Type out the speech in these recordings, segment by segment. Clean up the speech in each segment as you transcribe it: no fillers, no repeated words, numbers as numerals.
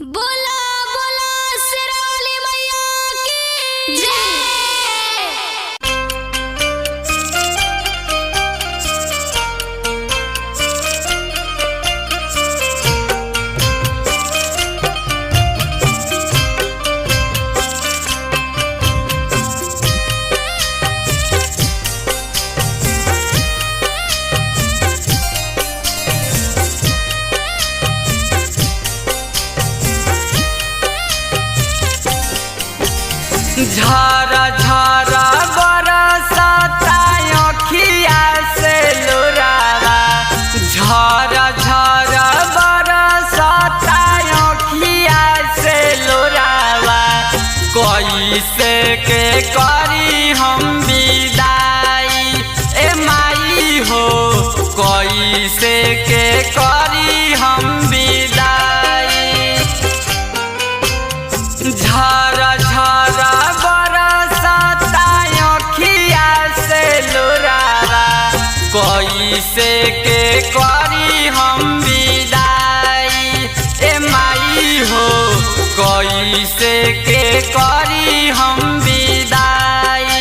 बोला बोला शेरावाली मैया की जय। झरा झरा बरसता अखिया से लोरावा, झरा झरा बरसता अखिया से लोरावा। कैसे के करी हम विदाई ए माई हो, कैसे के करी हम विदाई। झरा झरा बरसता अखिया से लोरावा, कैसे के करी हम विदाई ए माई हो, कैसे के करी हम विदाई।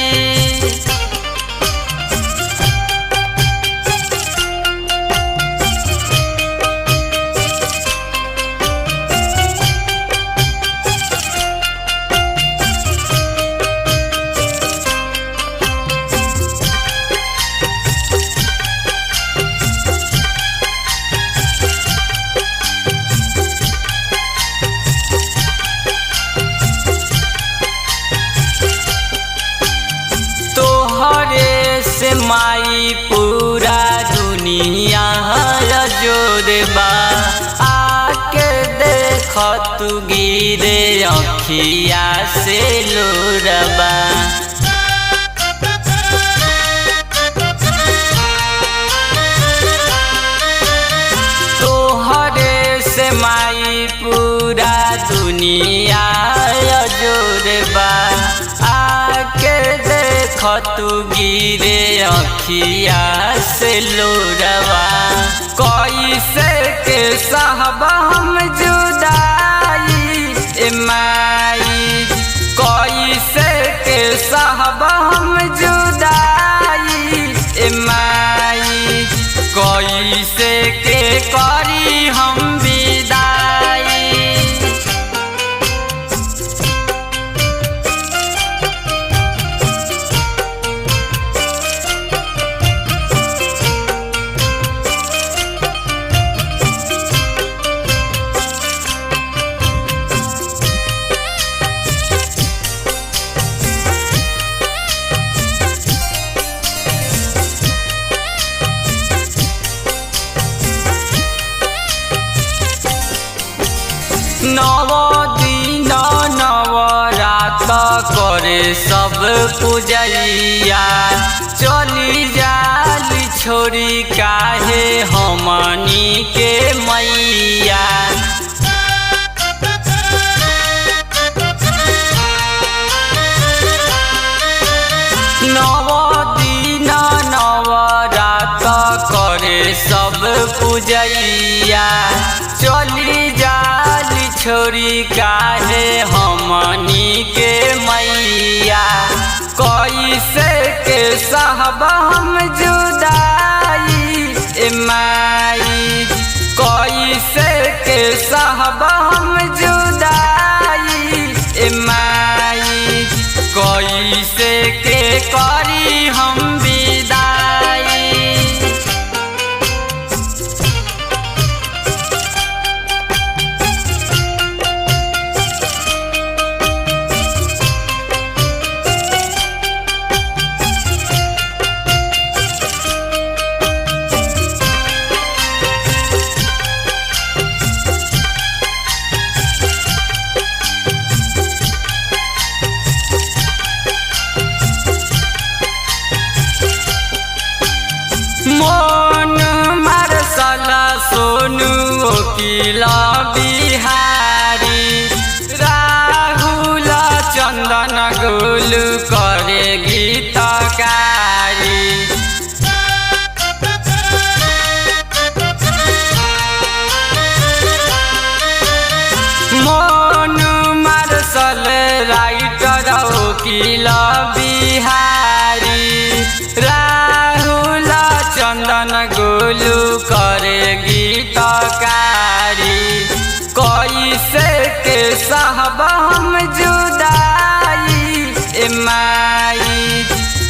तोहरे से माई पूरा दुनिया जोड़बा, आके देख तू गिरे अखिया से लोरबा। तोहरे से माई पूरा दुनिया जोड़बा, आके देख तू गिरे अखिया से लोरवा। कैसे के साहब हम जुदाई ए माई, कैसे के साहब हम जुदाई ए माई, कैसे के करी हम विदाई। नव दिन नवरात करे सब पूजैया, चली जाली छोड़ी काहे हमनी के मैया। नव दिन नवरात करे सब पूजैया, चली जाली छोड़ी काहे हमनी के मैया। कैसे के साहब हम जुदाई ए माई, कैसे के साहब हम जुदाई ए माई, कैसे के करी हम विदाई। बिहारी राहुल चंदन गोलू करे गीतकारी कैसे के साहब हम जुदाई ए माई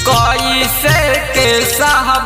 कैसे के साहब